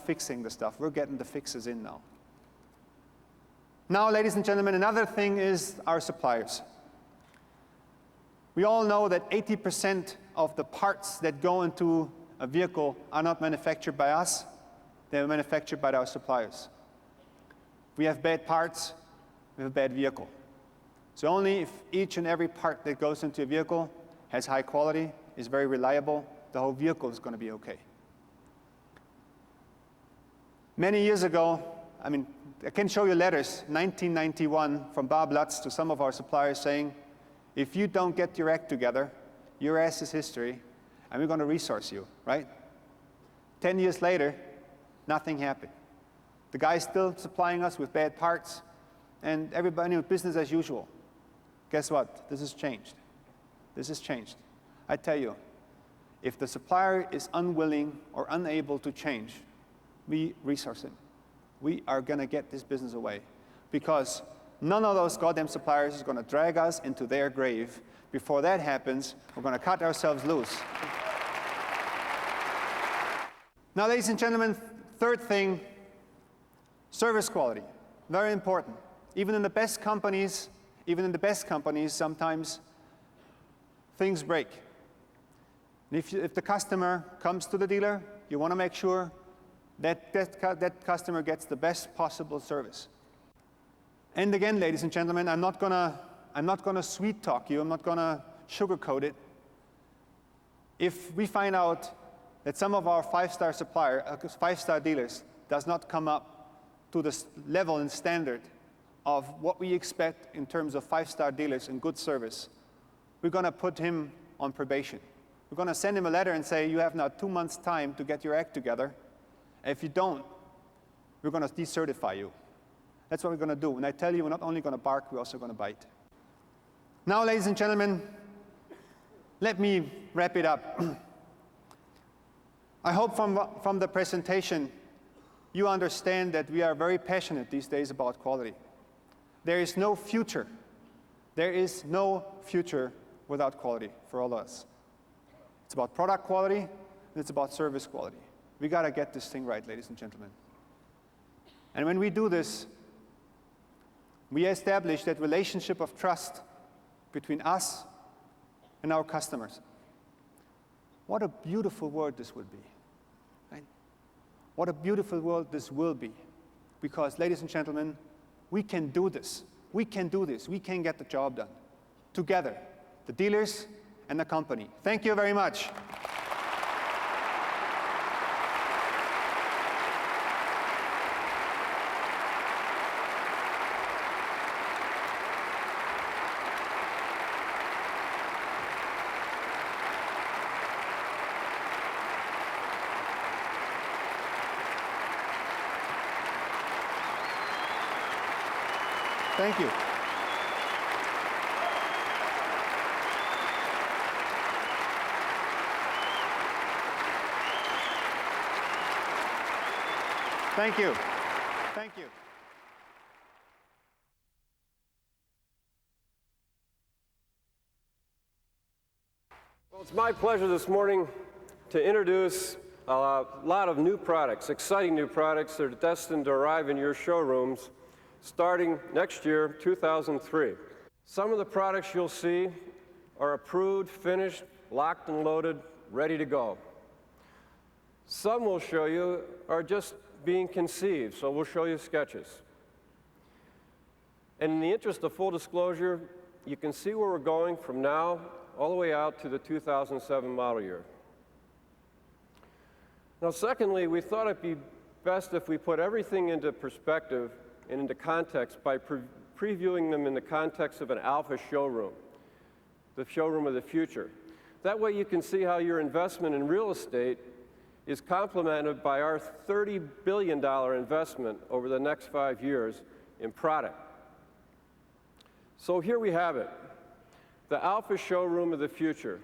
fixing the stuff. We're getting the fixes in now. Now, ladies and gentlemen, another thing is our suppliers. We all know that 80% of the parts that go into a vehicle are not manufactured by us. They're manufactured by our suppliers. If we have bad parts, we have a bad vehicle. So only if each and every part that goes into a vehicle has high quality, is very reliable, the whole vehicle is going to be okay. Many years ago, I can show you letters, 1991, from Bob Lutz to some of our suppliers saying, if you don't get your act together, your ass is history, and we're going to resource you, right? 10 years later, nothing happened. The guy's still supplying us with bad parts, and everybody knew business as usual. Guess what? This has changed. This has changed. I tell you, if the supplier is unwilling or unable to change, we resource him. We are going to get this business away, because none of those goddamn suppliers is going to drag us into their grave. Before that happens, we're going to cut ourselves loose. Now, ladies and gentlemen, third thing, service quality. Very important. Even in the best companies, sometimes things break. If the customer comes to the dealer, you want to make sure that customer gets the best possible service. And again, ladies and gentlemen, I'm not gonna sweet talk you. I'm not gonna sugarcoat it. If we find out that some of our five-star dealers does not come up to the level and standard of what we expect in terms of five-star dealers and good service, we're gonna put him on probation. We're gonna send him a letter and say, you have now 2 months' time to get your act together. And if you don't, we're gonna decertify you. That's what we're going to do. And I tell you, we're not only going to bark, we're also going to bite. Now, ladies and gentlemen, let me wrap it up. I hope from the presentation, you understand that we are very passionate these days about quality. There is no future. There is no future without quality for all of us. It's about product quality, and it's about service quality. We got to get this thing right, ladies and gentlemen. And when we do this, we establish that relationship of trust between us and our customers. What a beautiful world this would be, right? What a beautiful world this will be. Because, ladies and gentlemen, we can do this. We can do this. We can get the job done. Together, the dealers and the company. Thank you very much. Thank you. Thank you. Thank you. Well, it's my pleasure this morning to introduce a lot of new products, exciting new products that are destined to arrive in your showrooms starting next year, 2003. Some of the products you'll see are approved, finished, locked and loaded, ready to go. Some we'll show you are just being conceived, so we'll show you sketches. And in the interest of full disclosure, you can see where we're going from now all the way out to the 2007 model year. Now, secondly, we thought it'd be best if we put everything into perspective and into context by previewing them in the context of an Alfa showroom, the showroom of the future. That way you can see how your investment in real estate is complemented by our $30 billion investment over the next 5 years in product. So here we have it, the Alfa showroom of the future.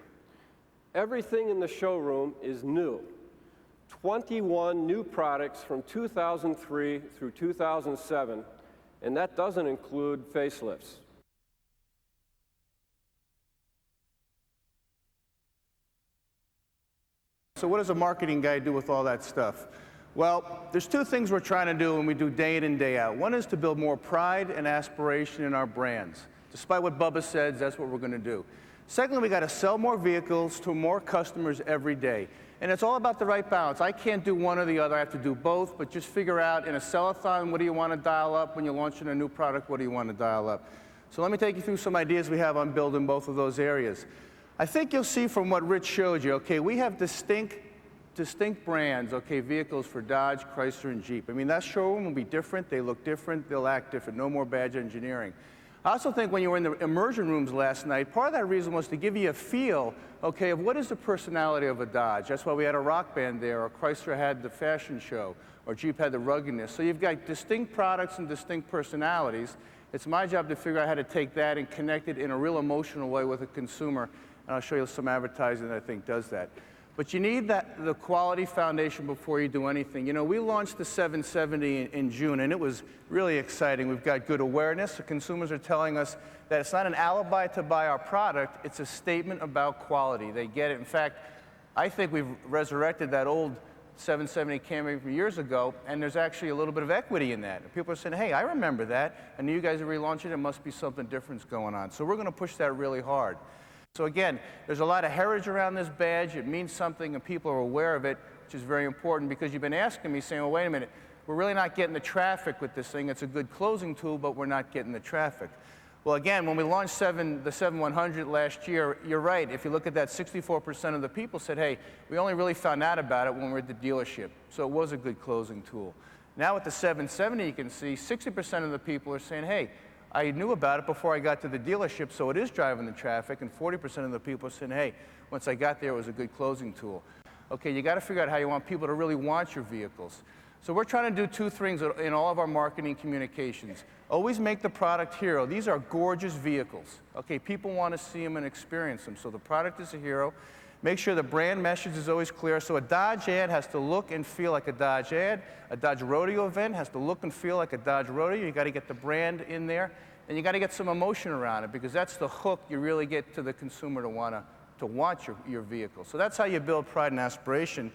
Everything in the showroom is new. 21 new products from 2003 through 2007, and that doesn't include facelifts. So what does a marketing guy do with all that stuff? Well, there's two things we're trying to do and we do day in and day out. One is to build more pride and aspiration in our brands. Despite what Bubba says, that's what we're going to do. Secondly, we got to sell more vehicles to more customers every day. And it's all about the right balance. I can't do one or the other. I have to do both, but just figure out in a sell-a-thon, what do you want to dial up? When you're launching a new product, what do you want to dial up? So let me take you through some ideas we have on building both of those areas. I think you'll see from what Rich showed you, okay, we have distinct brands, okay, vehicles for Dodge, Chrysler, and Jeep. I mean, that showroom will be different, they look different, they'll act different, no more badge engineering. I also think when you were in the immersion rooms last night, part of that reason was to give you a feel, okay, of what is the personality of a Dodge. That's why we had a rock band there, or Chrysler had the fashion show, or Jeep had the ruggedness. So you've got distinct products and distinct personalities. It's my job to figure out how to take that and connect it in a real emotional way with a consumer, and I'll show you some advertising that I think does that. But you need the quality foundation before you do anything. You know, we launched the 770 in June, and it was really exciting. We've got good awareness. The consumers are telling us that it's not an alibi to buy our product, it's a statement about quality. They get it. In fact, I think we've resurrected that old 770 Camry from years ago, and there's actually a little bit of equity in that. People are saying, hey, I remember that. I knew you guys are relaunching it. There must be something different going on. So we're going to push that really hard. So again, there's a lot of heritage around this badge. It means something, and people are aware of it, which is very important because you've been asking me, saying, well, wait a minute, we're really not getting the traffic with this thing. It's a good closing tool, but we're not getting the traffic. Well, again, when we launched the 7100 last year, you're right. If you look at that, 64% of the people said, hey, we only really found out about it when we were at the dealership. So it was a good closing tool. Now with the 770, you can see 60% of the people are saying, hey, I knew about it before I got to the dealership, so it is driving the traffic, and 40% of the people are saying, hey, once I got there, it was a good closing tool. Okay, you got to figure out how you want people to really want your vehicles. So we're trying to do two things in all of our marketing communications. Always make the product hero. These are gorgeous vehicles. Okay, people want to see them and experience them, so the product is a hero. Make sure the brand message is always clear. So a Dodge ad has to look and feel like a Dodge ad. A Dodge Rodeo event has to look and feel like a Dodge Rodeo. You got to get the brand in there, and you got to get some emotion around it, because that's the hook you really get to the consumer to want your vehicle. So that's how you build pride and aspiration.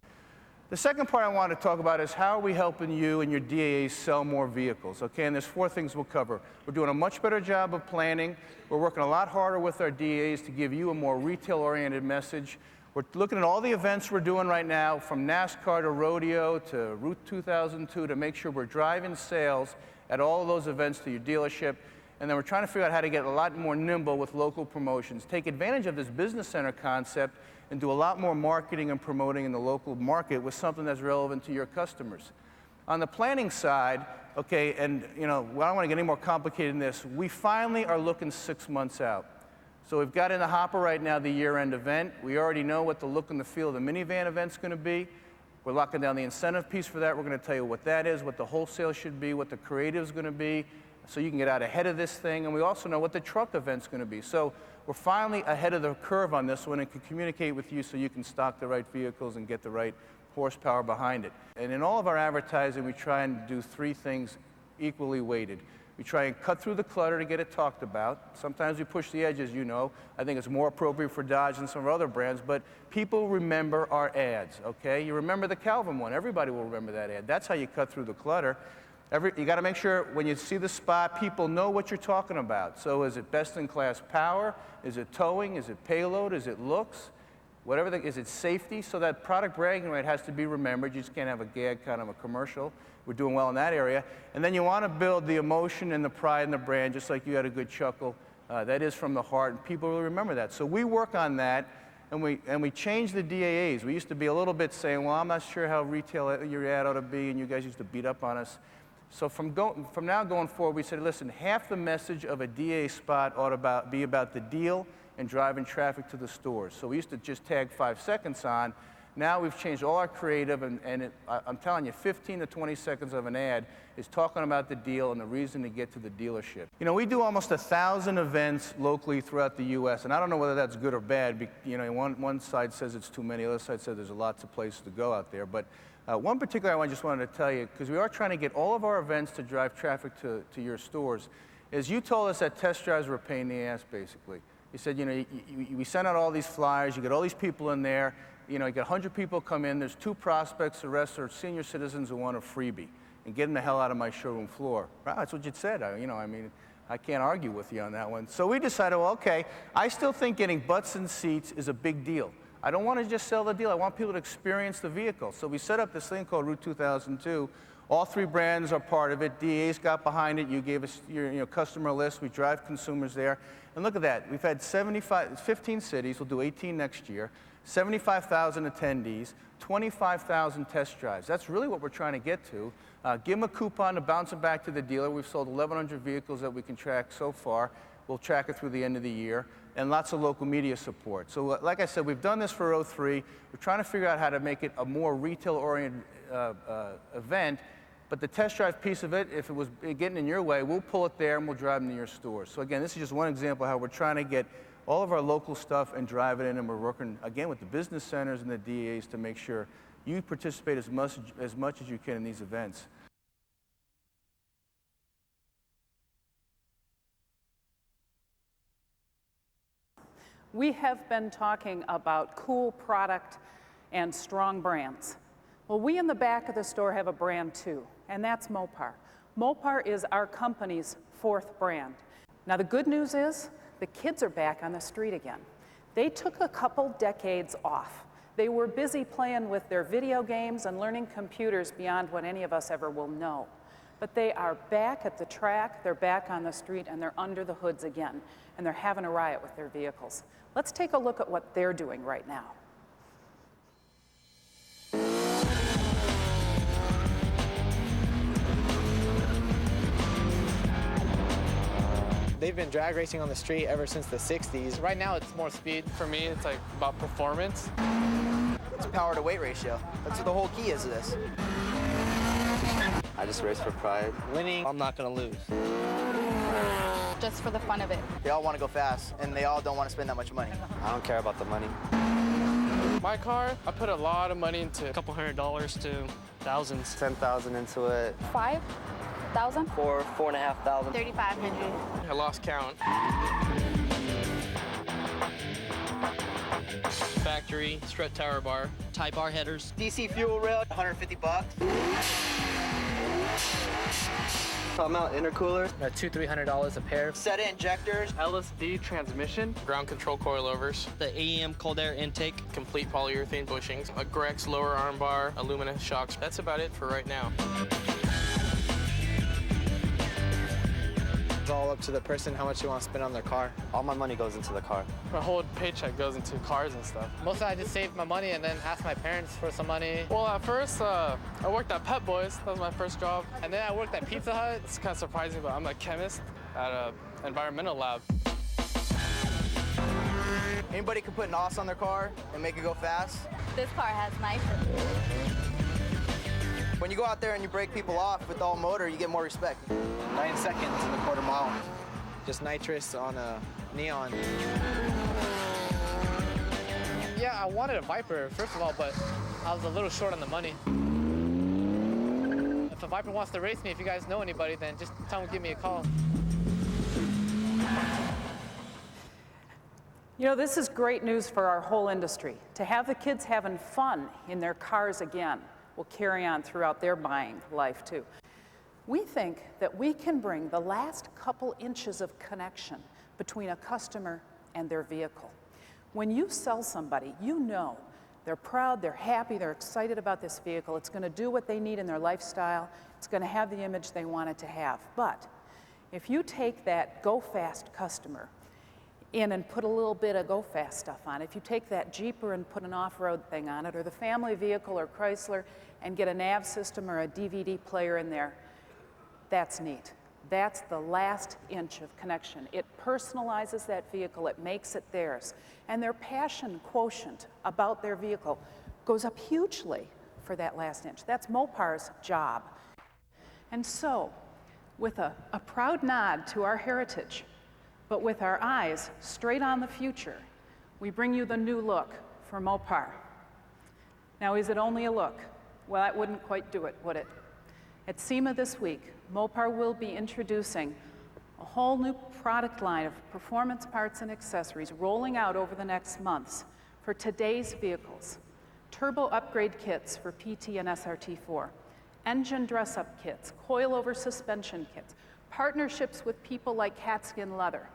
The second part I want to talk about is how are we helping you and your DAAs sell more vehicles, okay? And there's four things we'll cover. We're doing a much better job of planning. We're working a lot harder with our DAAs to give you a more retail-oriented message. We're looking at all the events we're doing right now, from NASCAR to Rodeo to Route 2002, to make sure we're driving sales at all of those events to your dealership. And then we're trying to figure out how to get a lot more nimble with local promotions. Take advantage of this business center concept and do a lot more marketing and promoting in the local market with something that's relevant to your customers. On the planning side, okay, and you know, I don't want to get any more complicated than this, we finally are looking 6 months out. So we've got in the hopper right now the year-end event. We already know what the look and the feel of the minivan event's going to be. We're locking down the incentive piece for that. We're going to tell you what that is, what the wholesale should be, what the creative is going to be, so you can get out ahead of this thing. And we also know what the truck event's going to be. So we're finally ahead of the curve on this one and can communicate with you so you can stock the right vehicles and get the right horsepower behind it. And in all of our advertising, we try and do three things equally weighted. We try and cut through the clutter to get it talked about. Sometimes we push the edges, you know. I think it's more appropriate for Dodge than some of our other brands, but people remember our ads, okay? You remember the Calvin one. Everybody will remember that ad. That's how you cut through the clutter. You got to make sure when you see the spot, people know what you're talking about. So is it best-in-class power? Is it towing? Is it payload? Is it looks? Whatever, is it safety? So that product bragging right has to be remembered. You just can't have a gag kind of a commercial. We're doing well in that area. And then you want to build the emotion and the pride in the brand, just like you had a good chuckle. That is from the heart, and people will remember that. So we work on that, and we change the DAAs. We used to be a little bit saying, well, I'm not sure how retail your ad ought to be, and you guys used to beat up on us. So from now going forward, we said, listen, half the message of a DAA spot ought to be about the deal and driving traffic to the stores. So we used to just tag 5 seconds on. Now we've changed all our creative, and I'm telling you, 15 to 20 seconds of an ad is talking about the deal and the reason to get to the dealership. You know, we do almost 1,000 events locally throughout the U.S., and I don't know whether that's good or bad. You know, one side says it's too many, the other side says there's lots of places to go out there. But one particular I just wanted to tell you, because we are trying to get all of our events to drive traffic to your stores, is you told us that test drives were a pain in the ass, basically. You said, you know, we sent out all these flyers, you get all these people in there, you get 100 people come in, there's 2 prospects, the rest are senior citizens who want a freebie, and get them the hell out of my showroom floor. Right, that's what you said. I can't argue with you on that one. So we decided, well, okay, I still think getting butts in seats is a big deal. I don't want to just sell the deal. I want people to experience the vehicle. So we set up this thing called Route 2002. All 3 brands are part of it. DA's got behind it. You gave us your customer list. We drive consumers there. And look at that. We've had 15 cities. We'll do 18 next year. 75,000 attendees, 25,000 test drives. That's really what we're trying to get to. Give them a coupon to bounce them back to the dealer. We've sold 1,100 vehicles that we can track so far. We'll track it through the end of the year, and lots of local media support. So like I said, we've done this for 03. We're trying to figure out how to make it a more retail-oriented event, but the test drive piece of it, if it was getting in your way, we'll pull it there and we'll drive them to your stores. So again, this is just one example of how we're trying to get all of our local stuff and drive it in, and we're working, again, with the business centers and the DAs to make sure you participate as much as you can in these events. We have been talking about cool product and strong brands. Well, we in the back of the store have a brand too, and that's Mopar. Mopar is our company's 4th brand. Now the good news is, the kids are back on the street again. They took a couple decades off. They were busy playing with their video games and learning computers beyond what any of us ever will know. But they are back at the track, they're back on the street, and they're under the hoods again, and they're having a riot with their vehicles. Let's take a look at what they're doing right now. They've been drag racing on the street ever since the 60s. Right now, it's more speed. For me, it's like about performance. It's power to weight ratio. That's what the whole key is of this. I just race for pride. Winning, I'm not gonna lose. Just for the fun of it. They all want to go fast, and they all don't want to spend that much money. I don't care about the money. My car, I put a lot of money into it. A couple $100s to thousands. 10,000 into it. 5,000? 4,500. 3,500. I lost count. Factory, strut tower bar, tie bar headers. DC fuel rail, $150. Top mount intercoolers. $200-300 a pair. Set injectors. LSD transmission. Ground control coilovers. The AEM cold air intake. Complete polyurethane bushings. A Grex lower arm bar. Aluminum shocks. That's about it for right now. It's all up to the person how much you want to spend on their car. All my money goes into the car. My whole paycheck goes into cars and stuff. Mostly I just saved my money and then asked my parents for some money. Well, at first, I worked at Pep Boys. That was my first job. And then I worked at Pizza Hut. It's kind of surprising, but I'm a chemist at an environmental lab. Anybody can put NOS on their car and make it go fast. This car has nitrous. When you go out there and you break people off with all motor, you get more respect. 9 seconds in the quarter mile. Just nitrous on a neon. Yeah, I wanted a Viper, first of all, but I was a little short on the money. If a Viper wants to race me, if you guys know anybody, then just tell them to give me a call. You know, this is great news for our whole industry. To have the kids having fun in their cars again will carry on throughout their buying life too. We think that we can bring the last couple inches of connection between a customer and their vehicle. When you sell somebody, you know they're proud, they're happy, they're excited about this vehicle. It's going to do what they need in their lifestyle. It's going to have the image they want it to have. But if you take that Go Fast customer in and put a little bit of Go Fast stuff on it, if you take that Jeeper and put an off-road thing on it, or the family vehicle or Chrysler and get a nav system or a DVD player in there, that's neat. That's the last inch of connection. It personalizes that vehicle, it makes it theirs. And their passion quotient about their vehicle goes up hugely for that last inch. That's Mopar's job. And so, with a proud nod to our heritage, but with our eyes straight on the future, we bring you the new look for Mopar. Now, is it only a look? Well, that wouldn't quite do it, would it? At SEMA this week, Mopar will be introducing a whole new product line of performance parts and accessories rolling out over the next months for today's vehicles. turbo upgrade kits for PT and SRT4, engine dress-up kits, coilover suspension kits, partnerships with people like Catskin Leather.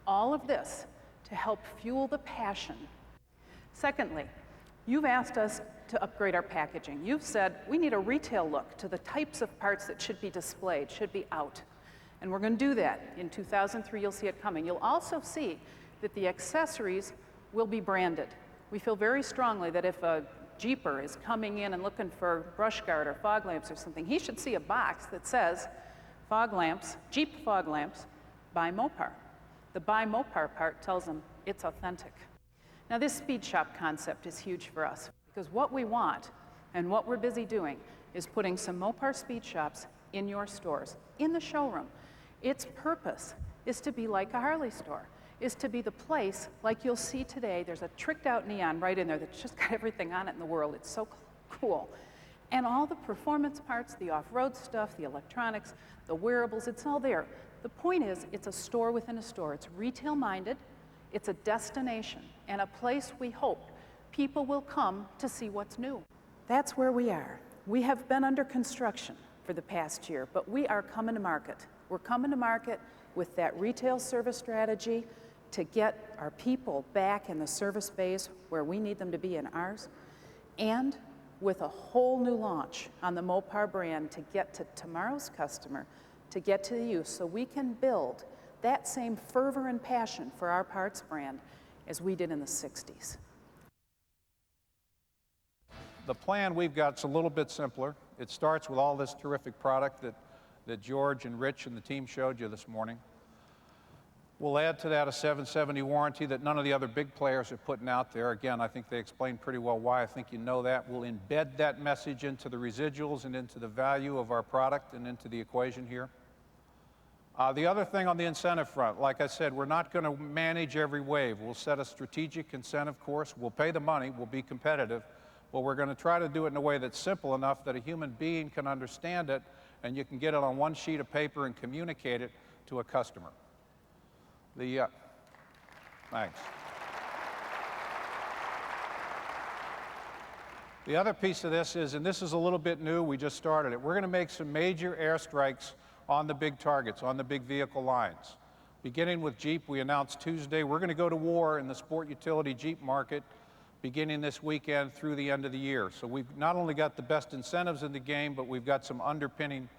All of this to help fuel the passion. Secondly, you've asked us to upgrade our packaging. You've said we need a retail look to the types of parts that should be displayed, should be out. And we're going to do that. In 2003, you'll see it coming. You'll also see that the accessories will be branded. We feel very strongly that if a Jeeper is coming in and looking for brush guard or fog lamps or something, he should see a box that says fog lamps, Jeep fog lamps, by Mopar. The by Mopar part tells them it's authentic. Now this speed shop concept is huge for us because what we want and what we're busy doing is putting some Mopar speed shops in your stores, in the showroom. Its purpose is to be like a Harley store, is to be the place like you'll see today. There's a tricked out neon right in there that's just got everything on it in the world. It's so cool. And all the performance parts, the off-road stuff, the electronics, the wearables, it's all there. The point is, it's a store within a store. It's retail-minded, it's a destination, and a place we hope people will come to see what's new. That's where we are. We have been under construction for the past year, but we are coming to market. We're coming to market with that retail service strategy to get our people back in the service bays where we need them to be in ours, and with a whole new launch on the Mopar brand to get to tomorrow's customer, to get to the youth, so we can build that same fervor and passion for our parts brand as we did in the 60s. The plan we've got is a little bit simpler. It starts with all this terrific product that George and Rich and the team showed you this morning. We'll add to that a 770 warranty that none of the other big players are putting out there. Again, I think they explained pretty well why. I think you know that. We'll embed that message into the residuals and into the value of our product and into the equation here. The other thing on the incentive front, like I said, we're not going to manage every wave. We'll set a strategic incentive course. We'll pay the money. We'll be competitive. But we're going to try to do it in a way that's simple enough that a human being can understand it and you can get it on one sheet of paper and communicate it to a customer. Thanks. The other piece of this is, and this is a little bit new, we just started it, we're going to make some major airstrikes on the big targets, on the big vehicle lines. Beginning with Jeep, we announced Tuesday, we're going to go to war in the sport utility Jeep market beginning this weekend through the end of the year. So we've not only got the best incentives in the game, but we've got some underpinning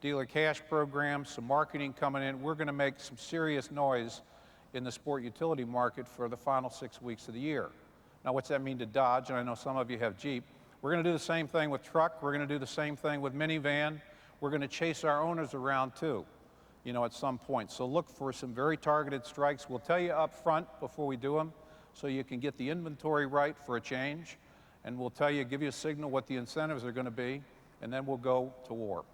dealer cash programs, some marketing coming in. We're going to make some serious noise in the sport utility market for the final 6 weeks of the year. Now, what's that mean to Dodge? And I know some of you have Jeep. We're going to do the same thing with truck. We're going to do the same thing with minivan. We're going to chase our owners around too, at some point. So look for some very targeted strikes. We'll tell you up front before we do them so you can get the inventory right for a change. And we'll tell you, give you a signal what the incentives are going to be, and then we'll go to war.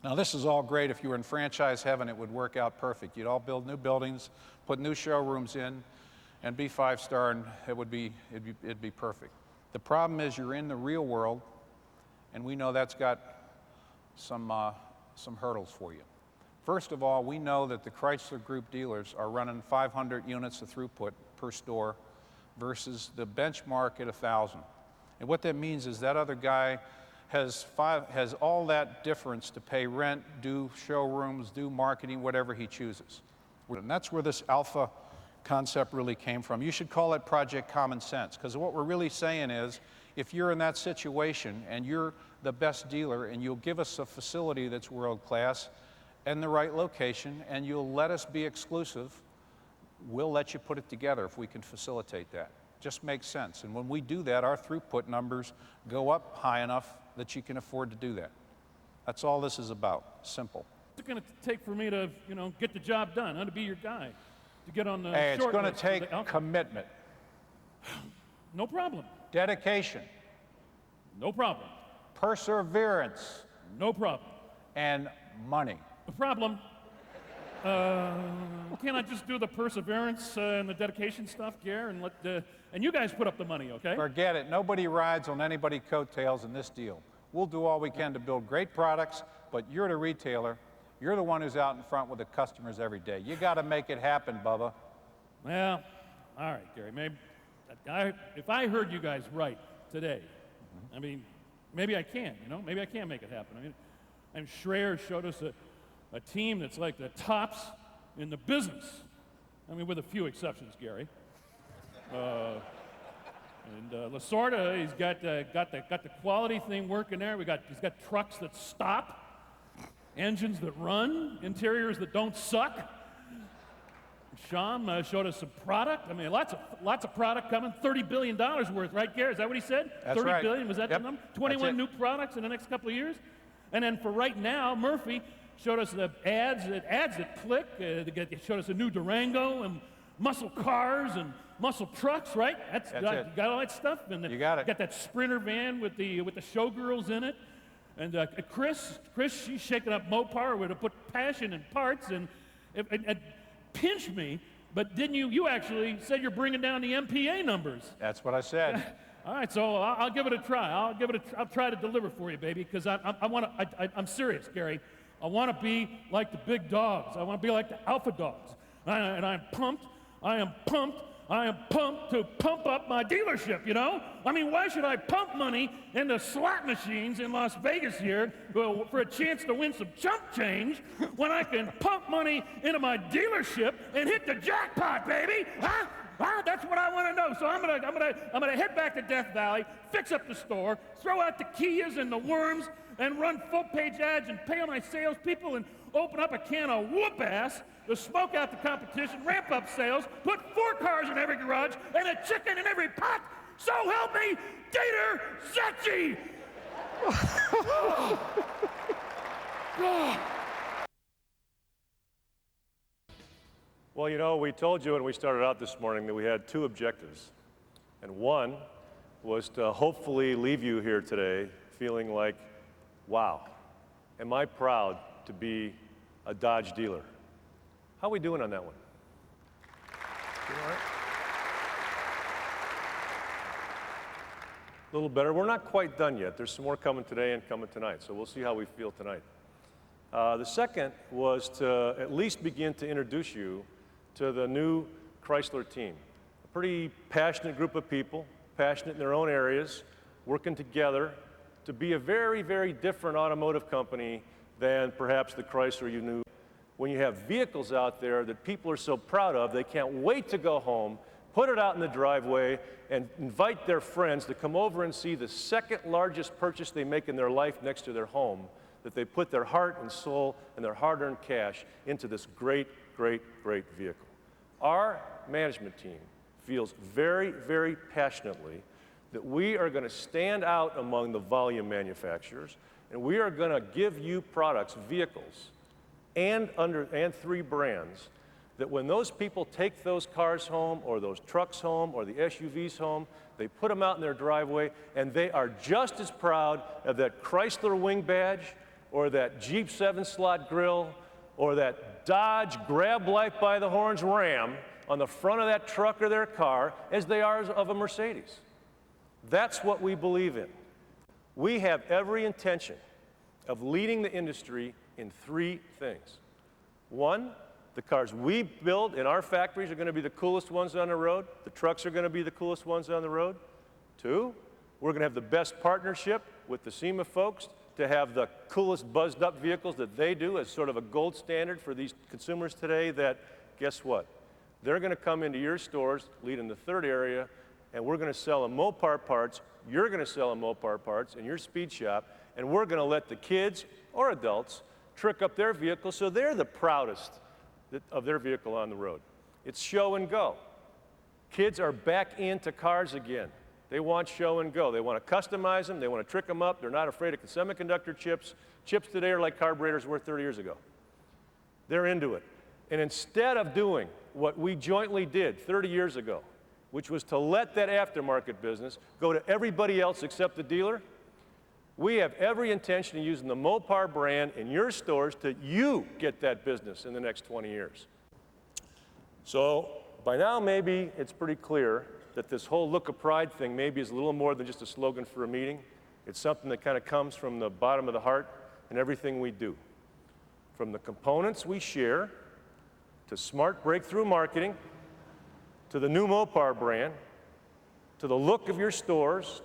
Now, this is all great. If you were in franchise heaven, it would work out perfect. You'd all build new buildings, put new showrooms in, and be five-star, and it'd be perfect. The problem is you're in the real world, and we know that's got some hurdles for you. First of all, we know that the Chrysler Group dealers are running 500 units of throughput per store versus the benchmark at 1,000. And what that means is that other guy has all that difference to pay rent, do showrooms, do marketing, whatever he chooses. And that's where this alpha concept really came from. You should call it Project Common Sense, because what we're really saying is, if you're in that situation and you're the best dealer and you'll give us a facility that's world-class and the right location and you'll let us be exclusive, we'll let you put it together if we can facilitate that. Just makes sense. And when we do that, our throughput numbers go up high enough that you can afford to do that. That's all this is about. Simple. What's it going to take for me to, get the job done? How to be your guy? To get on the Hey, it's short going to list take commitment. No problem. Dedication. No problem. Perseverance. No problem. And money. No problem. Can't I just do the perseverance and the dedication stuff, Gare, and you guys put up the money, okay? Forget it. Nobody rides on anybody's coattails in this deal. We'll do all we can to build great products, but you're the retailer. You're the one who's out in front with the customers every day. You got to make it happen, Bubba. Well, all right, Gary. Maybe if I heard you guys right, today. I mean, maybe I can, you know? Maybe I can make it happen. I mean, and Schreier showed us a team that's like the tops in the business. I mean, with a few exceptions, Gary. And Lasorda, he's got the quality thing working there. He's got trucks that stop, engines that run, interiors that don't suck. Sham showed us some product. I mean, lots of product coming. $30 billion worth, right, Gary? Is that what he said? That's 30 right. billion, was that Yep. the number? 21 new products in the next couple of years. And then for right now, Murphy showed us the ads that click. They showed us a new Durango and muscle cars and muscle trucks, right? That's it. You got all that stuff. And You got it. Got that Sprinter van with the showgirls in it. And Chris, she's shaking up Mopar where to put passion in parts and pinch me. But didn't you I'm said you're bringing down the MPA numbers. That's what I said. All right, so I'll give it a try. I'll try to deliver for you, baby, because I'm serious, Gary. I want to be like the big dogs. I want to be like the alpha dogs. And I'm pumped. I am pumped to pump up my dealership, you know? I mean, why should I pump money into slot machines in Las Vegas here for a chance to win some chump change when I can pump money into my dealership and hit the jackpot, baby? Huh? That's what I want to know. So I'm gonna head back to Death Valley, fix up the store, throw out the Kias and the worms, and run full-page ads and pay my salespeople and open up a can of whoop-ass to smoke out the competition, ramp up sales, put 4 cars in every garage and a chicken in every pot. So help me, Dieter Zetsche! Well, you know, we told you when we started out this morning that we had 2 objectives. And one was to hopefully leave you here today feeling like, wow, am I proud to be a Dodge dealer? How are we doing on that one? Doing all right? A little better. We're not quite done yet. There's some more coming today and coming tonight, so we'll see how we feel tonight. The second was to at least begin to introduce you to the new Chrysler team. A pretty passionate group of people, passionate in their own areas, working together to be a very, very different automotive company than perhaps the Chrysler you knew. When you have vehicles out there that people are so proud of, they can't wait to go home, put it out in the driveway, and invite their friends to come over and see the second largest purchase they make in their life next to their home, that they put their heart and soul and their hard-earned cash into this great, great, great vehicle. Our management team feels very, very passionately that we are going to stand out among the volume manufacturers, and we are going to give you products, vehicles, and 3 brands, that when those people take those cars home or those trucks home or the SUVs home, they put them out in their driveway and they are just as proud of that Chrysler wing badge or that Jeep 7-slot grill or that Dodge grab life by the horns Ram on the front of that truck or their car as they are of a Mercedes. That's what we believe in. We have every intention of leading the industry in 3 things. 1, the cars we build in our factories are going to be the coolest ones on the road. The trucks are going to be the coolest ones on the road. 2, we're going to have the best partnership with the SEMA folks to have the coolest buzzed up vehicles that they do as sort of a gold standard for these consumers today that, guess what? They're going to come into your stores, lead in the 3rd area, and we're going to sell them Mopar parts. You're going to sell them Mopar parts in your speed shop, and we're going to let the kids or adults trick up their vehicles so they're the proudest of their vehicle on the road. It's show and go. Kids are back into cars again. They want show and go. They want to customize them. They want to trick them up. They're not afraid of semiconductor chips. Chips today are like carburetors were 30 years ago. They're into it. And instead of doing what we jointly did 30 years ago, which was to let that aftermarket business go to everybody else except the dealer, we have every intention of using the Mopar brand in your stores to you get that business in the next 20 years. So by now, maybe it's pretty clear that this whole Look of Pride thing maybe is a little more than just a slogan for a meeting. It's something that kind of comes from the bottom of the heart in everything we do. From the components we share, to smart breakthrough marketing, to the new Mopar brand, to the look of your stores,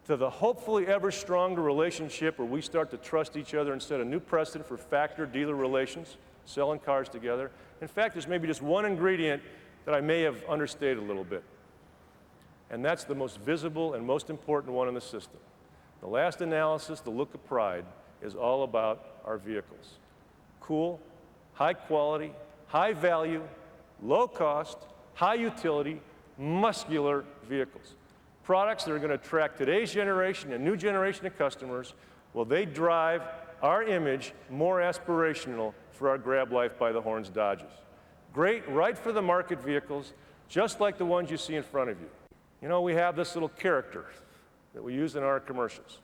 to the hopefully ever stronger relationship where we start to trust each other and set a new precedent for factor-dealer relations, selling cars together. In fact, there's maybe just one ingredient that I may have understated a little bit, and that's the most visible and most important one in the system. The last analysis, the look of pride, is all about our vehicles. Cool, high quality, high value, low cost, high utility, muscular vehicles. Products that are going to attract today's generation and new generation of customers. Will they drive our image more aspirational for our Grab Life by the Horns Dodges? Great, right for the market vehicles, just like the ones you see in front of you. You know, we have this little character that we use in our commercials.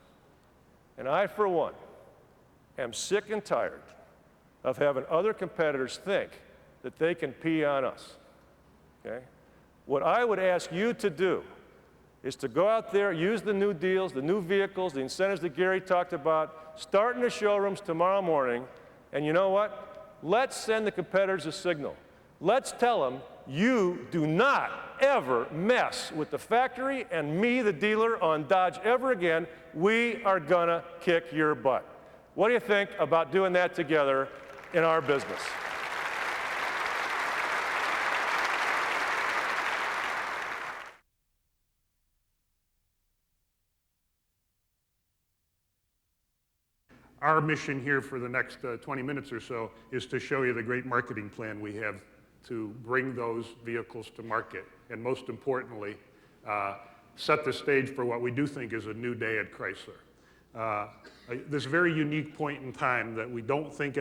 And I, for one, am sick and tired of having other competitors think that they can pee on us, okay? What I would ask you to do is to go out there, use the new deals, the new vehicles, the incentives that Gary talked about, start in the showrooms tomorrow morning, and you know what? Let's send the competitors a signal. Let's tell them, you do not ever mess with the factory and me, the dealer, on Dodge ever again. We are gonna kick your butt. What do you think about doing that together in our business? Our mission here for the next 20 minutes or so is to show you the great marketing plan we have to bring those vehicles to market, and most importantly, set the stage for what we do think is a new day at Chrysler. This very unique point in time that we don't think